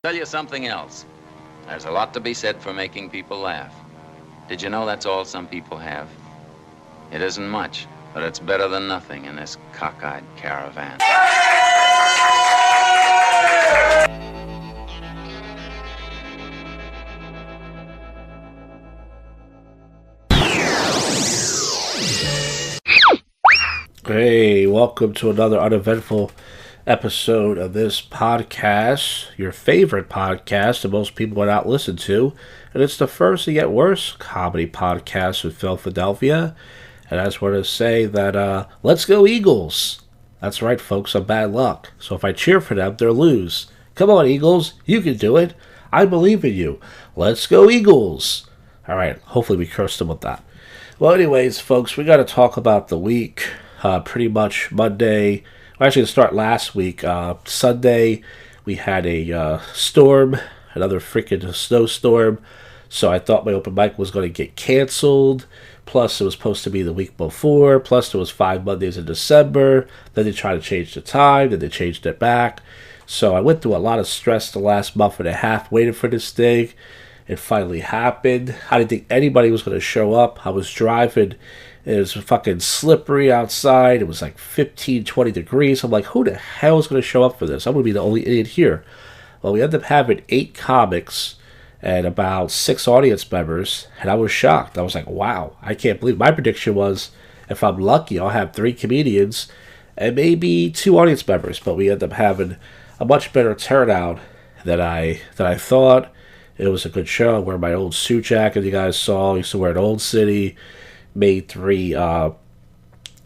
Tell you something else. There's a lot to be said for making people laugh. Did you know that's all some people have? It isn't much, but it's better than nothing in this cockeyed caravan. Hey, welcome to another uneventful episode of this podcast, your favorite podcast that most people would not listen to. And it's the first to get worse comedy podcast in Philadelphia. And I just want to say that, let's go Eagles. That's right, folks, I'm bad luck. So if I cheer for them, they'll lose. Come on, Eagles, you can do it. I believe in you. Let's go Eagles. All right, hopefully we cursed them with that. Well, anyways, folks, we got to talk about the week. Pretty much Monday, well, actually to start last week, Sunday, we had a storm, another freaking snowstorm, so I thought my open mic was going to get canceled, plus it was supposed to be the week before, plus there was 5 Mondays in December, then they tried to change the time, then they changed it back, so I went through a lot of stress the last month and a half waiting for this thing. It finally happened. I didn't think anybody was going to show up. I was driving. It was fucking slippery outside. It was like 15, 20 degrees. I'm like, who the hell is going to show up for this? I'm going to be the only idiot here. Well, we ended up having 8 comics and about 6 audience members, and I was shocked. I was like, wow, I can't believe. My prediction was, if I'm lucky, I'll have 3 comedians and maybe 2 audience members, but we ended up having a much better turnout than I thought. It was a good show. I wear my old suit jacket you guys saw. I used to wear an Old City. Made 3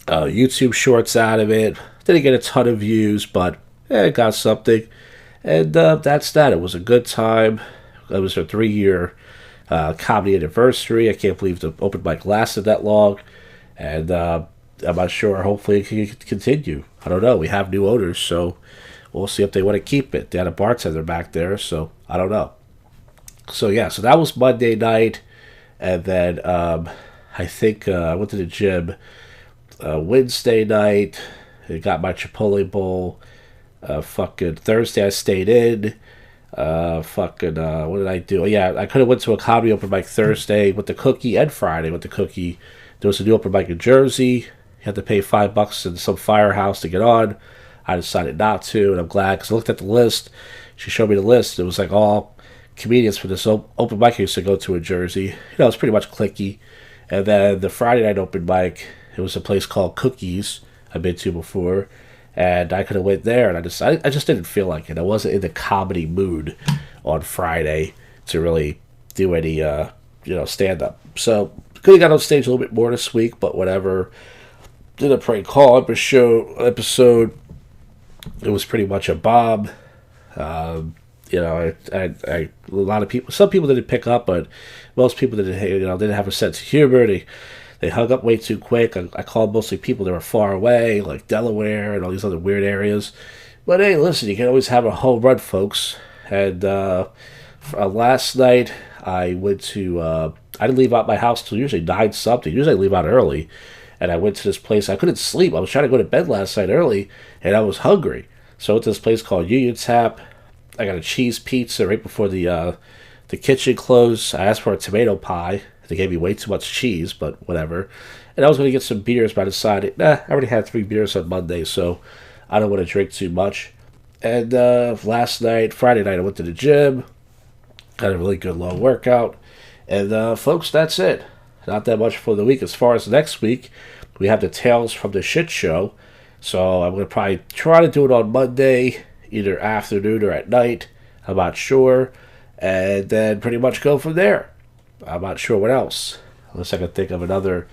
YouTube shorts out of it. Didn't get a ton of views, but it got something. And that's that. It was a good time. It was a 3-year comedy anniversary. I can't believe the open mic lasted that long. And I'm not sure. Hopefully it can continue. I don't know. We have new owners, so we'll see if they want to keep it. They had a bartender back there, so I don't know. So yeah, so that was Monday night. And then I think I went to the gym Wednesday night. I got my Chipotle bowl. Fucking Thursday I stayed in. What did I do? Yeah, I could have went to a comedy open mic Thursday with the cookie, and Friday with the cookie. There was a new open mic in Jersey. You had to pay $5 in some firehouse to get on. I decided not to, and I'm glad because I looked at the list. She showed me the list. It was like all comedians for this open mic I used to go to in Jersey. You know, it's pretty much cliquey. And then the Friday night open mic, it was a place called Cookies I've been to before, and I could have went there, and I just didn't feel like it. I wasn't in the comedy mood on Friday to really do any stand up. So could have got on stage a little bit more this week, but whatever. Did a prank call episode. It was pretty much a bomb. A lot of people, some people didn't pick up, but most people didn't have a sense of humor. They hung up way too quick. I called mostly people that were far away, like Delaware and all these other weird areas. But hey, listen, you can always have a home run, folks. And last night, I went to, I didn't leave out my house till usually 9 something. Usually I leave out early. And I went to this place. I couldn't sleep. I was trying to go to bed last night early, and I was hungry. So I went to this place called Union Tap. I got a cheese pizza right before the kitchen closed. I asked for a tomato pie. They gave me way too much cheese, but whatever. And I was going to get some beers, but I decided, I already had 3 beers on Monday, so I don't want to drink too much. And Friday night, I went to the gym. Got a really good long workout. And folks, that's it. Not that much for the week. As far as next week, we have the Tales from the Shit Show. So I'm going to probably try to do it on Monday, either afternoon or at night. I'm not sure. And then pretty much go from there. I'm not sure what else. Unless I can think of another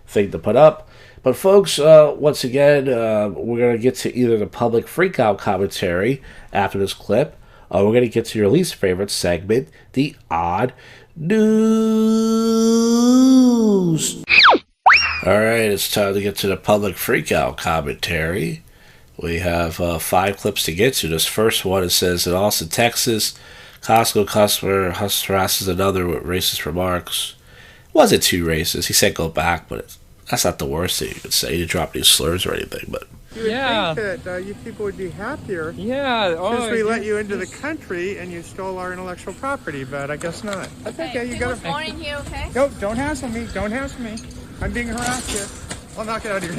thing to put up. But folks, once again, we're going to get to either the public freakout commentary after this clip, or we're going to get to your least favorite segment, the odd news. Alright, it's time to get to the public freakout commentary. We have 5 clips to get to. This first one, it says, in Austin, Texas, Costco customer harasses another with racist remarks. Wasn't too racist. He said go back, but that's not the worst thing you could say. He didn't drop any slurs or anything, but You would think that you people would be happier since we let you into the country and you stole our intellectual property, but I guess not. That's okay. You got to. Morning here, okay? No, don't hassle me. Don't hassle me. I'm being harassed here. I'll knock it out of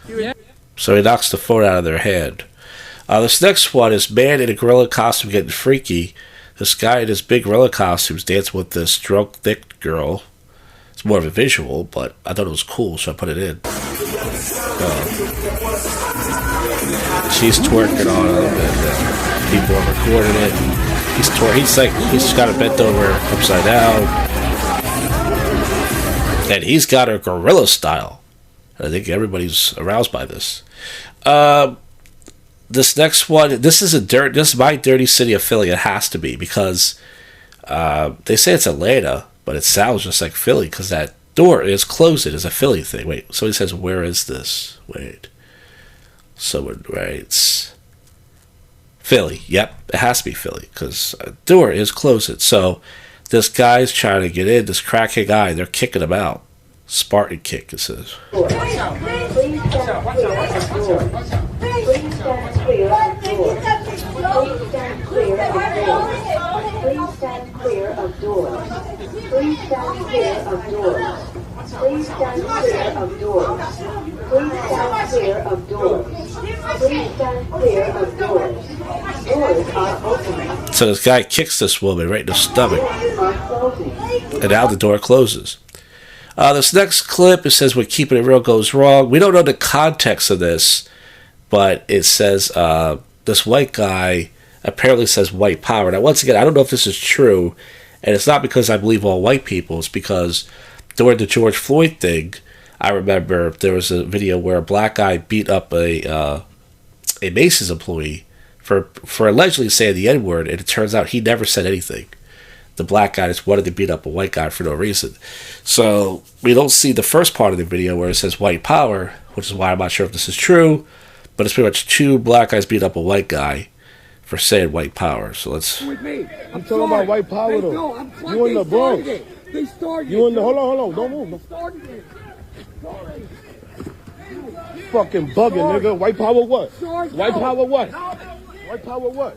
your hand. So he knocks the phone out of their hand. This next one is man in a gorilla costume getting freaky. This guy in his big gorilla costume is dancing with this drunk, thick girl. It's more of a visual, but I thought it was cool, so I put it in. She's twerking on him, and people are recording it. He's got it bent over upside down, and he's got her gorilla style. I think everybody's aroused by this. This next one, this is my dirty city of Philly. It has to be because they say it's Atlanta, but it sounds just like Philly because that door is closed. It is a Philly thing. Wait, somebody says, "Where is this?" Wait, someone writes Philly. Yep, it has to be Philly because a door is closed. So this guy's trying to get in. This crackhead guy, they're kicking him out. Spartan kick, it says. Please stand clear of doors. Please stand clear of doors. Please stand clear of doors. Please stand clear of doors. Please stand clear of doors. Please stand clear of doors. Doors are opening. So this guy kicks this woman right in the stomach. And now the door closes. This next clip, it says when keeping it real goes wrong. We don't know the context of this, but it says this white guy apparently says white power. Now, once again, I don't know if this is true, and it's not because I believe all white people. It's because during the George Floyd thing, I remember there was a video where a black guy beat up a Macy's employee for allegedly saying the N-word, and it turns out he never said anything. The black guy just wanted to beat up a white guy for no reason. So we don't see the first part of the video where it says white power, which is why I'm not sure if this is true, but it's pretty much two black guys beat up a white guy for saying white power. So let's... With me. I'm talking about white power though. You in the Bronx. They started it. You in the... Hold on. Don't move. Fucking bugging, nigga. White power what? White power what? White power what?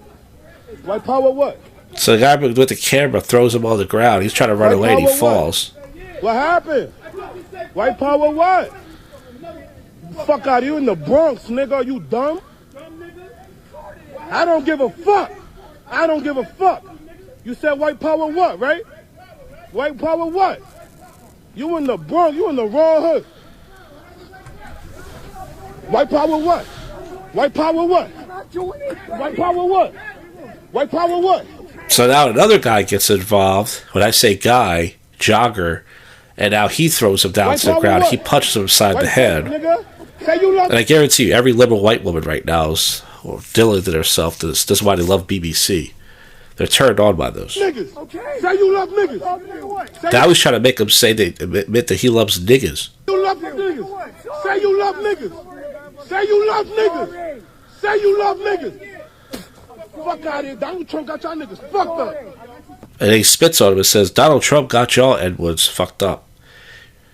White power what? So the guy with the camera throws him on the ground. He's trying to run away and he falls. What happened? White power what? Fuck out of you in the Bronx, nigga. Are you dumb? I don't give a fuck. I don't give a fuck. You said white power what, right? White power what? You in the Bronx. You in the wrong hood. White power what? White power what? White power what? White power what? So now another guy gets involved. When I say guy, jogger, and now he throws him down to the ground. He punches him inside the head. And I guarantee you, every liberal white woman right now is dealing to herself to this. This is why they love BBC. They're turned on by those. Niggas. Okay. Say you love niggas. Now he's trying to make them say admit that he loves niggas. You love niggas. Say you love niggas. Say you love niggas. Say you love niggas. Fuck out of here. Donald Trump got y'all niggas fucked up. And he spits on him and says, Donald Trump got y'all Edwards fucked up.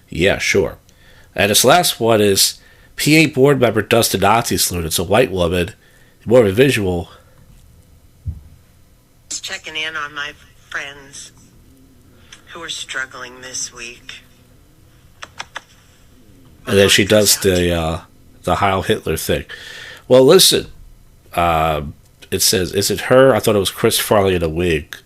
Yeah, sure. And this last one is PA board member does the Nazi salute. It's a white woman. More of a visual. Just checking in on my friends who are struggling this week. And then she does the Heil Hitler thing. Well, listen. It says, is it her? I thought it was Chris Farley in a wig.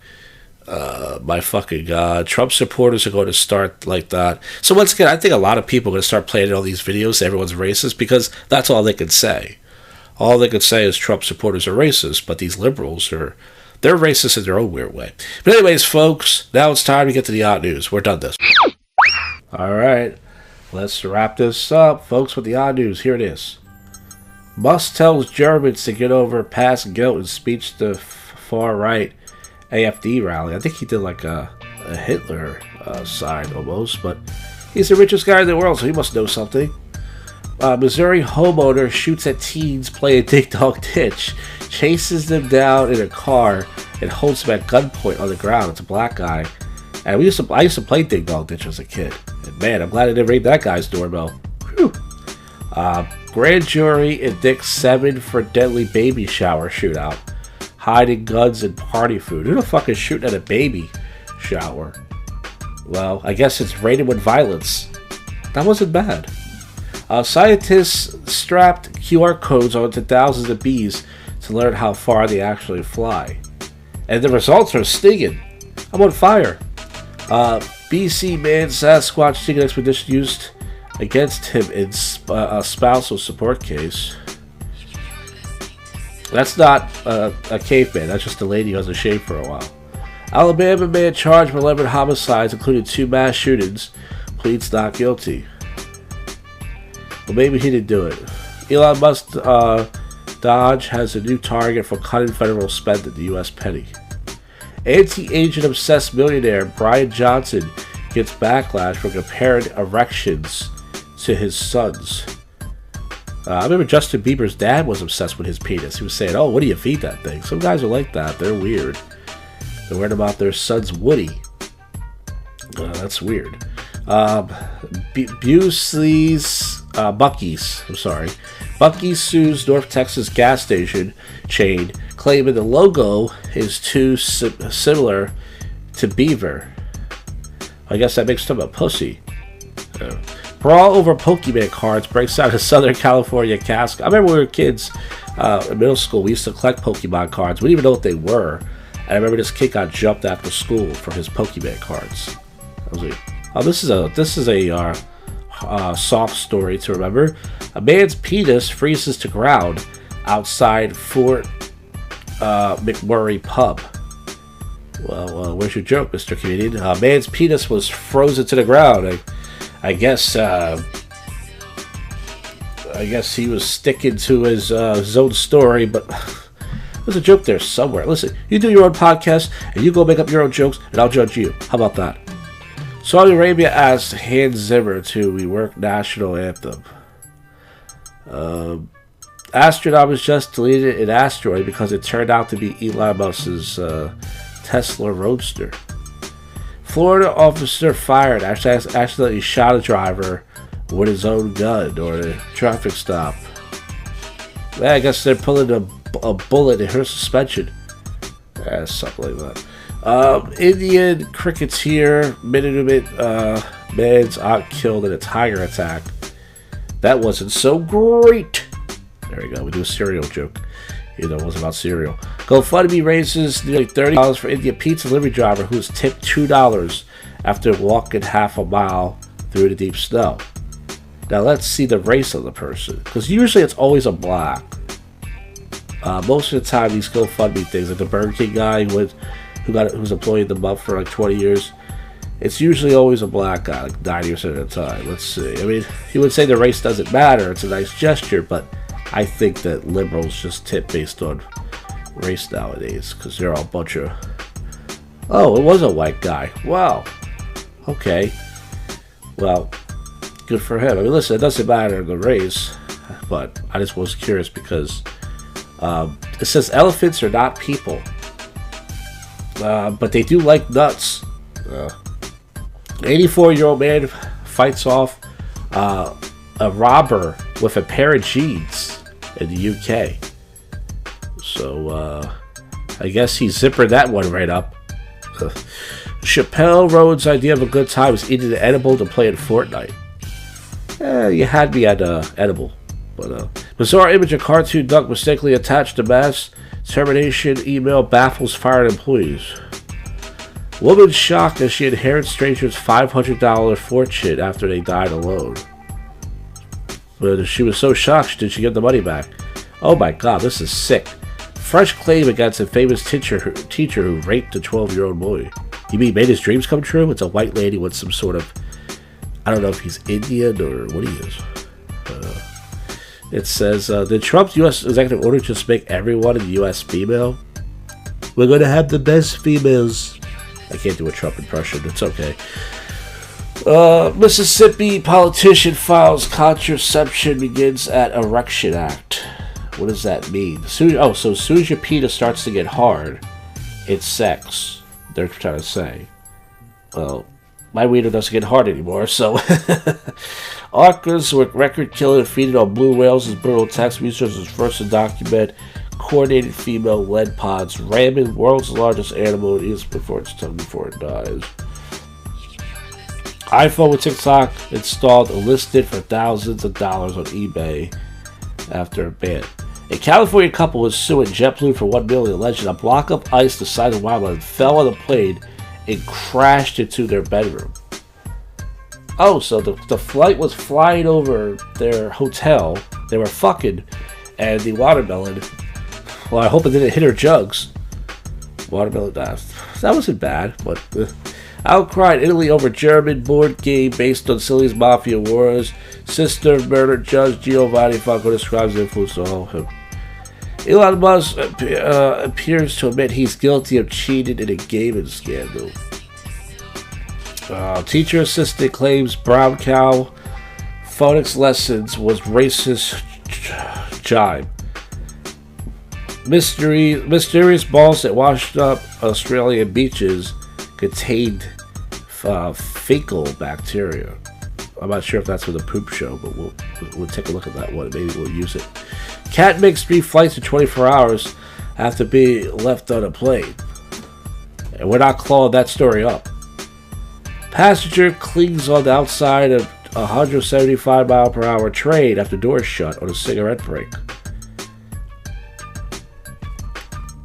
My fucking God. Trump supporters are going to start like that. So once again, I think a lot of people are going to start playing all these videos. Everyone's racist because that's all they can say. All they can say is Trump supporters are racist, but these liberals they're racist in their own weird way. But anyways, folks, now it's time to get to the odd news. We're done this. All right. Let's wrap this up, folks, with the odd news. Here it is. Musk tells Germans to get over past guilt in speech to far-right AfD rally. I think he did like a Hitler sign almost, but he's the richest guy in the world, so he must know something. Missouri homeowner shoots at teens playing Dig Dog Ditch, chases them down in a car, and holds them at gunpoint on the ground. It's a black guy. And I used to play Dig Dog Ditch as a kid. And man, I'm glad I didn't ring that guy's doorbell. Whew. Grand jury indicts 7 for deadly baby shower shootout. Hiding guns and party food. Who the fuck is shooting at a baby shower? Well, I guess it's rated with violence. That wasn't bad. Scientists strapped QR codes onto thousands of bees to learn how far they actually fly. And the results are stinging. I'm on fire. BC man Sasquatch stinging expedition used against him in a spousal support case. That's not a caveman. That's just a lady who hasn't shaved for a while. Alabama man charged with 11 homicides, including 2 mass shootings, pleads not guilty. Well, maybe he didn't do it. Elon Musk Dodge has a new target for cutting federal spend at the U.S. penny. Anti-aging obsessed millionaire Brian Johnson gets backlash for comparing erections to his sons. I remember Justin Bieber's dad was obsessed with his penis. He was saying, "Oh, what do you feed that thing?" Some guys are like that. They're weird. They're worried about their son's Woody. That's weird. Buc-ee's sues North Texas gas station chain, claiming the logo is too similar to beaver. I guess that makes them a pussy. Brawl over Pokemon cards breaks out of Southern California cask. I remember when we were kids in middle school, we used to collect Pokemon cards. We didn't even know what they were. And I remember this kid got jumped after school for his Pokemon cards. This is a soft story to remember. A man's penis freezes to ground outside Fort McMurray pub. Well, where's your joke, Mr. Comedian? A man's penis was frozen to the ground. I guess he was sticking to his own story, but there's a joke there somewhere. Listen, you do your own podcast, and you go make up your own jokes, and I'll judge you. How about that? Saudi Arabia asked Hans Zimmer to rework national anthem. Astronaut was just deleted an asteroid because it turned out to be Elon Musk's Tesla Roadster. Florida officer fired after accidentally shot a driver with his own gun during a traffic stop. I guess they're pulling a bullet in her suspension. Something like that. Indian cricketer man's out killed in a tiger attack. That wasn't so great. There we go. We do a cereal joke. It wasn't about cereal. GoFundMe raises nearly $30 for Indian pizza delivery driver who was tipped $2 after walking half a mile through the deep snow. Now let's see the race of the person, because usually it's always a black. Most of the time, these GoFundMe things, like the Burger King guy who's employed them up for like 20 years, it's usually always a black guy, like 90% of the time. Let's see. I mean, you would say the race doesn't matter. It's a nice gesture, but I think that liberals just tip based on race nowadays, because they're all a bunch of... Oh, it was a white guy. Wow. Okay. Well, good for him. I mean, listen, it doesn't matter the race, but I just was curious because it says elephants are not people, but they do like nuts. 84-year-old man fights off a robber with a pair of jeans in the UK. So, I guess he zippered that one right up. Chappelle Roan's idea of a good time was eating an edible to play in Fortnite. You had me at edible. But bizarre image of cartoon duck mistakenly attached to mass termination email baffles fired employees. Woman shocked as she inherits stranger's $500 fortune after they died alone. But she was so shocked, did she get the money back? Oh my god, this is sick. Fresh claim against a famous teacher who raped a 12-year-old boy. You mean made his dreams come true? It's a white lady with some sort of... I don't know if he's Indian or what he is. It says, did Trump's U.S. executive order just make everyone in the U.S. female? We're going to have the best females. I can't do a Trump impression. It's okay. Mississippi politician files contraception begins at Erection Act. What does that mean? So as soon as your penis starts to get hard, it's sex. They're trying to say. Well, my wiener doesn't get hard anymore, so. Orcas with record killing feeding on blue whales is brutal attacks. Researchers first to document coordinated female lead pods ramming world's largest animal and eats before its tongue before it dies. iPhone with TikTok installed and listed for thousands of dollars on eBay after a ban. A California couple was suing JetBlue for $1 million, alleging a block of ice the size of wildland fell on the plane and crashed into their bedroom. Oh, so the flight was flying over their hotel. They were fucking, and the watermelon. Well, I hope it didn't hit her jugs. Watermelon died. That wasn't bad, but outcry in Italy over German board game based on Sicily's mafia wars. Sister murdered Judge Giovanni Falco describes the influence of him. Elon Musk appears to admit he's guilty of cheating in a gaming scandal. Teacher assistant claims brown cow phonics lessons was racist jibe. Mysterious balls that washed up Australian beaches contained fecal bacteria. I'm not sure if that's for the poop show, but we'll take a look at that one. Maybe we'll use it. Cat makes 3 flights in 24 hours after being left on a plane. And we're not clawing that story up. Passenger clings on the outside of a 175-mile-per-hour train after doors shut on a cigarette break.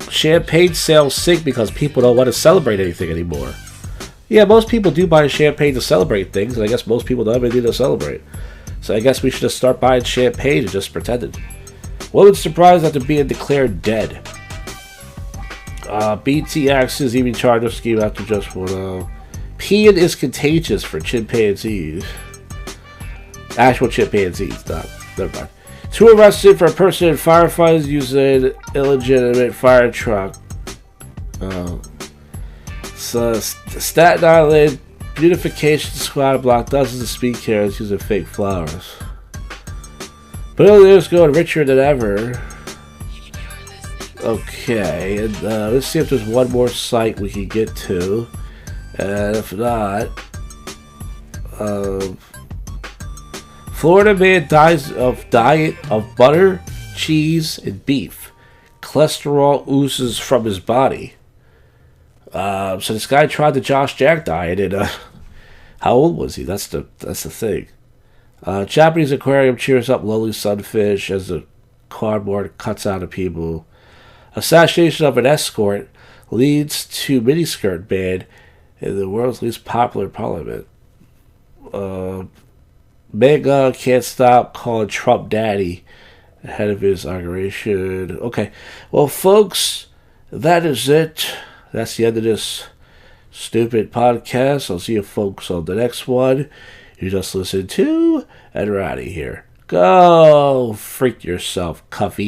Champagne sales sink because people don't want to celebrate anything anymore. Yeah, most people do buy champagne to celebrate things, and I guess most people don't have anything to celebrate. So I guess we should just start buying champagne and just pretend it. Woman surprised after being declared dead. BT axes even charged of scheme after just one. Peeing is contagious for chimpanzees. Actual chimpanzees, not. Never mind. 2 arrested for impersonating firefighters using illegitimate fire truck. Staten Island beautification squad blocked dozens of speed carrots using fake flowers. But earlier going richer than ever. Okay, and let's see if there's one more site we can get to. And if not, Florida man dies of diet of butter, cheese, and beef. Cholesterol oozes from his body. So this guy tried the Josh Jack diet, and how old was he? That's the thing. Japanese aquarium cheers up lowly sunfish as the cardboard cuts out of people. Assassination of an escort leads to miniskirt ban in the world's least popular parliament. Mega can't stop calling Trump daddy ahead of his inauguration. Okay, well, folks, that is it. That's the end of this stupid podcast. I'll see you folks on the next one. You just listened to, and we're out of here. Go freak yourself, Cuffy.